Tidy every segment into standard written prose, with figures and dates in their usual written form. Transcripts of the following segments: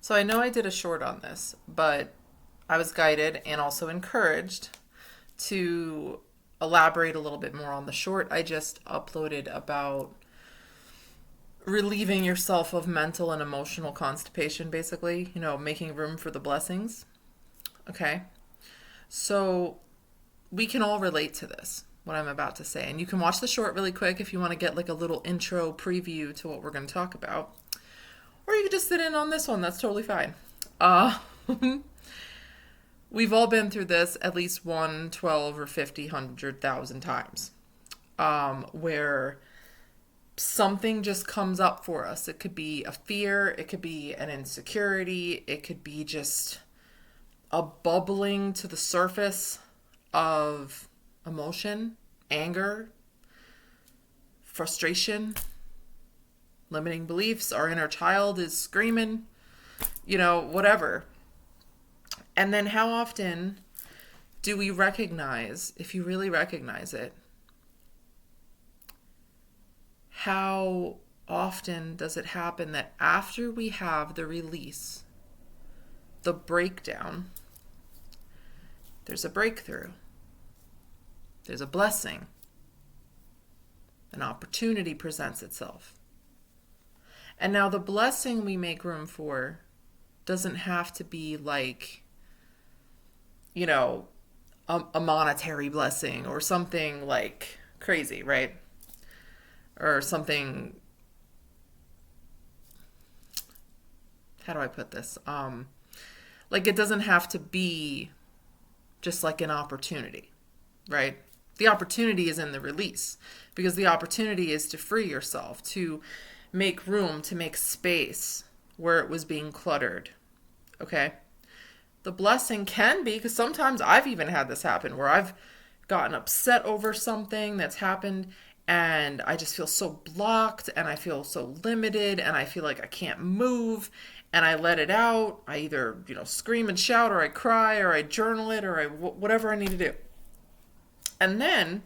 So I know I did a short on this, but I was guided and also encouraged to elaborate a little bit more on the short I just uploaded about relieving yourself of mental and emotional constipation, basically, making room for the blessings. Okay. So we can all relate to this, what I'm about to say. And you can watch the short really quick if you want to get like a little intro preview to what we're going to talk about. Or you can just sit in on this one. That's totally fine. Uh, we've all been through this at least 1, 12, or 50, 100,000 times, where something just comes up for us. It could be a fear, it could be an insecurity, it could be just a bubbling to the surface of emotion, anger, frustration, limiting beliefs. Our inner child is screaming, whatever. And then how often do we recognize, if you really recognize it, how often does it happen that after we have the release, the breakdown, there's a breakthrough, there's a blessing, an opportunity presents itself. And now the blessing we make room for doesn't have to be like, a monetary blessing or something like crazy, right? Or something, how do I put this? Like it doesn't have to be just like an opportunity, right? The opportunity is in the release, because the opportunity is to free yourself, to make room, to make space where it was being cluttered. Okay? The blessing can be, because sometimes I've even had this happen where I've gotten upset over something that's happened and I just feel so blocked and I feel so limited and I feel like I can't move, and I let it out. I either, scream and shout, or I cry, or I journal it, or whatever I need to do. And then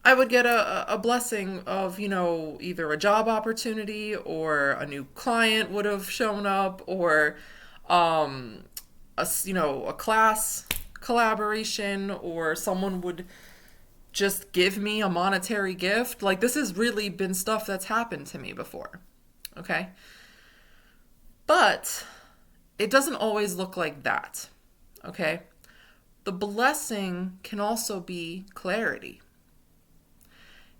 I would get a blessing of, either a job opportunity, or a new client would have shown up, or a class collaboration, or someone would just give me a monetary gift. Like, this has really been stuff that's happened to me before. Okay? But it doesn't always look like that. Okay? The blessing can also be clarity.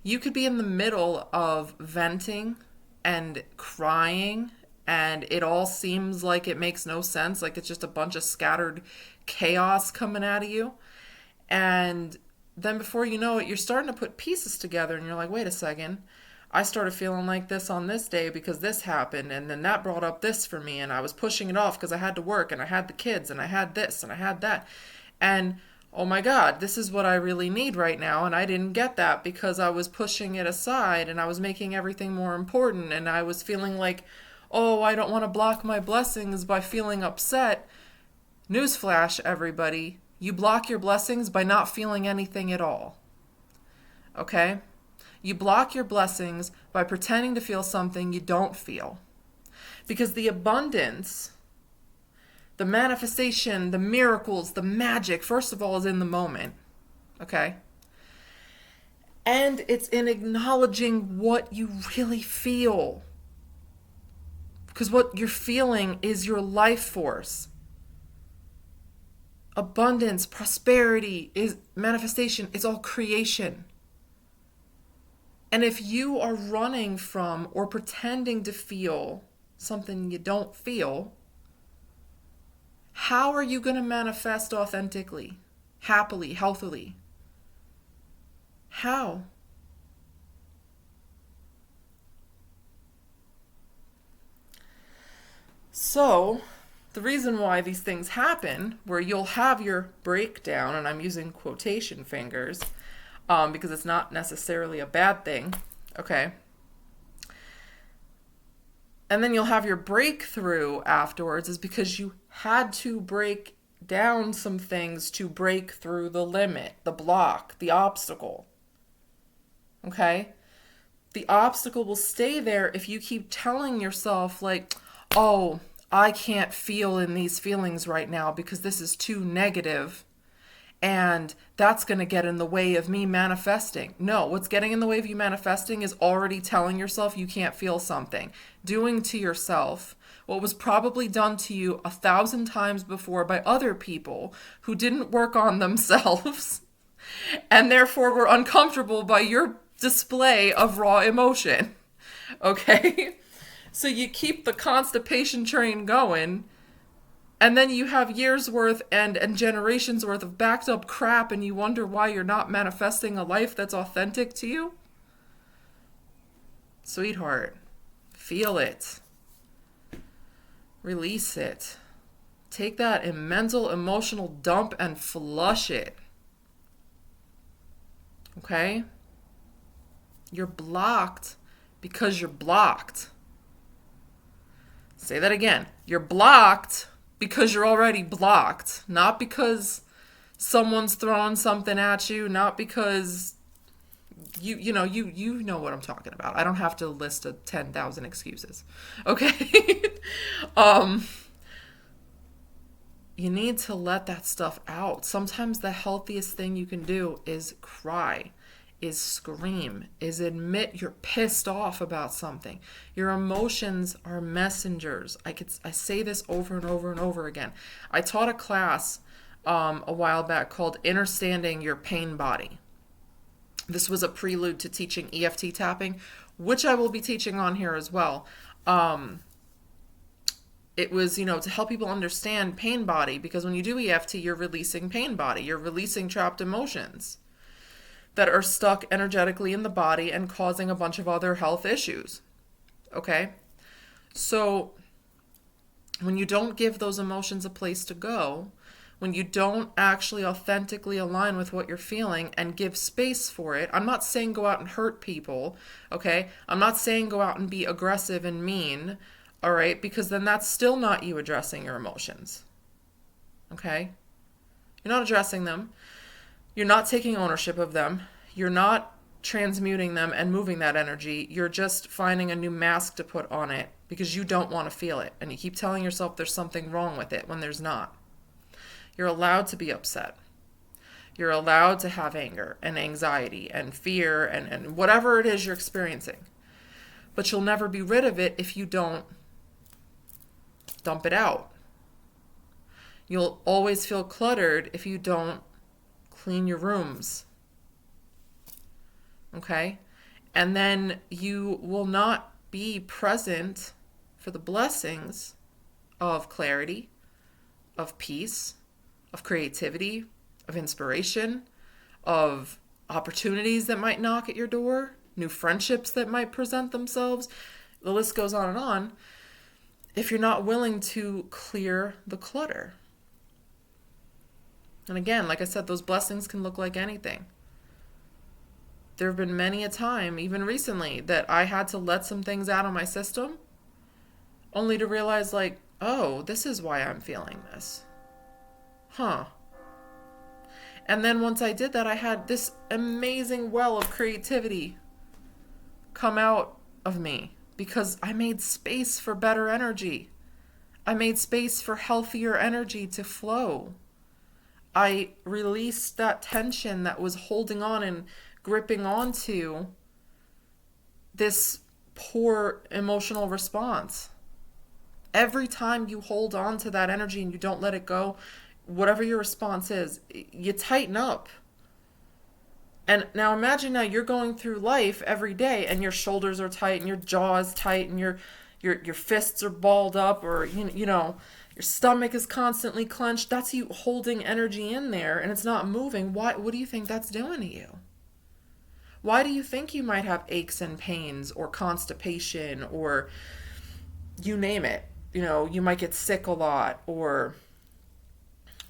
You could be in the middle of venting and crying, and it all seems like it makes no sense, like it's just a bunch of scattered chaos coming out of you. And then before you know it, you're starting to put pieces together, and you're like, wait a second. I started feeling like this on this day because this happened, and then that brought up this for me, and I was pushing it off because I had to work, and I had the kids, and I had this, and I had that. And oh my God, this is what I really need right now, and I didn't get that because I was pushing it aside, and I was making everything more important, and I was feeling like, oh, I don't want to block my blessings by feeling upset. Newsflash, everybody. You block your blessings by not feeling anything at all. Okay? You block your blessings by pretending to feel something you don't feel. Because the abundance, the manifestation, the miracles, the magic, first of all, is in the moment. Okay? And it's in acknowledging what you really feel. Because what you're feeling is your life force. Abundance, prosperity, is manifestation, it's all creation. And if you are running from or pretending to feel something you don't feel, how are you going to manifest authentically, happily, healthily? How? So, the reason why these things happen, where you'll have your breakdown, and I'm using quotation fingers, because it's not necessarily a bad thing, okay? And then you'll have your breakthrough afterwards, is because you had to break down some things to break through the limit, the block, the obstacle. Okay? The obstacle will stay there if you keep telling yourself, like, oh, I can't feel in these feelings right now because this is too negative, and that's going to get in the way of me manifesting. No, what's getting in the way of you manifesting is already telling yourself you can't feel something, doing to yourself what was probably done to you 1,000 times before by other people who didn't work on themselves and therefore were uncomfortable by your display of raw emotion. Okay? So you keep the constipation train going, and then you have years worth and generations worth of backed up crap, and you wonder why you're not manifesting a life that's authentic to you? Sweetheart, feel it. Release it. Take that mental, emotional dump and flush it. Okay? You're blocked because you're blocked. Say that again. You're blocked because you're already blocked, not because someone's throwing something at you, not because you know what I'm talking about. I don't have to list 10,000 excuses. Okay? You need to let that stuff out. Sometimes the healthiest thing you can do is cry, is scream, is admit you're pissed off about something. Your emotions are messengers. I say this over and over and over again. I taught a class a while back called Understanding Your Pain Body. This was a prelude to teaching EFT tapping, which I will be teaching on here as well. It was, to help people understand pain body, because when you do EFT, you're releasing pain body. You're releasing trapped emotions that are stuck energetically in the body and causing a bunch of other health issues. Okay? So when you don't give those emotions a place to go, when you don't actually authentically align with what you're feeling and give space for it, I'm not saying go out and hurt people, okay? I'm not saying go out and be aggressive and mean, all right? Because then that's still not you addressing your emotions, okay? You're not addressing them. You're not taking ownership of them. You're not transmuting them and moving that energy. You're just finding a new mask to put on it because you don't want to feel it. And you keep telling yourself there's something wrong with it when there's not. You're allowed to be upset. You're allowed to have anger and anxiety and fear and whatever it is you're experiencing. But you'll never be rid of it if you don't dump it out. You'll always feel cluttered if you don't clean your rooms. Okay? And then you will not be present for the blessings of clarity, of peace, of creativity, of inspiration, of opportunities that might knock at your door, new friendships that might present themselves. The list goes on and on. If you're not willing to clear the clutter. And again, like I said, those blessings can look like anything. There have been many a time, even recently, that I had to let some things out of my system, only to realize, like, oh, this is why I'm feeling this. Huh. And then once I did that, I had this amazing well of creativity come out of me because I made space for better energy. I made space for healthier energy to flow. I released that tension that was holding on and gripping onto this poor emotional response. Every time you hold on to that energy and you don't let it go, whatever your response is, you tighten up. And now imagine now you're going through life every day and your shoulders are tight and your jaw is tight and your fists are balled up, or your stomach is constantly clenched. That's you holding energy in there and it's not moving. What do you think that's doing to you? Why do you think you might have aches and pains or constipation or you name it? You might get sick a lot or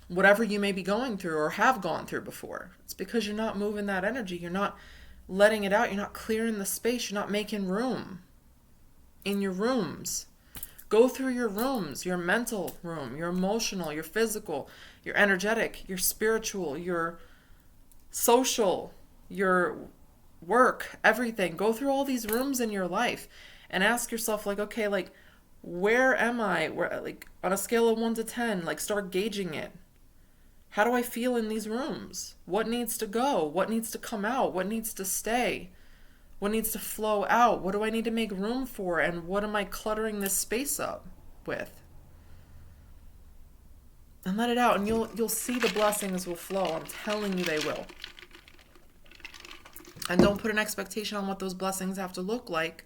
whatever you may be going through or have gone through before. It's because you're not moving that energy. You're not letting it out. You're not clearing the space. You're not making room in your rooms. Go through your rooms, your mental room, your emotional, your physical, your energetic, your spiritual, your social, your work, everything. Go through all these rooms in your life and ask yourself, like, okay, like, Where am I? Where, like, on a scale of 1 to 10, like, start gauging it. How do I feel in these rooms? What needs to go? What needs to come out? What needs to stay? What needs to flow out? What do I need to make room for? And what am I cluttering this space up with? And let it out, and you'll see the blessings will flow. I'm telling you they will. And don't put an expectation on what those blessings have to look like.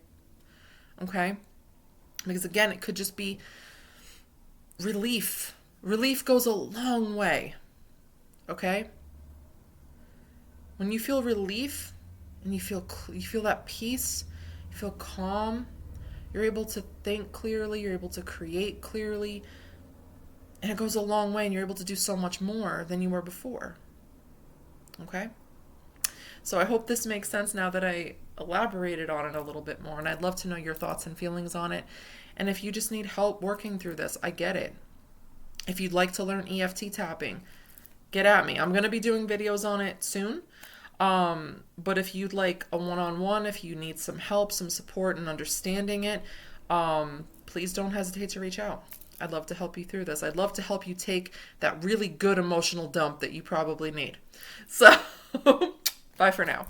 Okay? Because again, it could just be relief. Relief goes a long way. Okay? When you feel relief and you feel that peace, you feel calm, you're able to think clearly, you're able to create clearly, and it goes a long way, and you're able to do so much more than you were before. Okay? So I hope this makes sense now that I elaborated on it a little bit more, and I'd love to know your thoughts and feelings on it. And if you just need help working through this, I get it. If you'd like to learn EFT tapping, get at me. I'm going to be doing videos on it soon. But if you'd like a one-on-one, if you need some help, some support in understanding it, please don't hesitate to reach out. I'd love to help you through this. I'd love to help you take that really good emotional dump that you probably need. So, bye for now.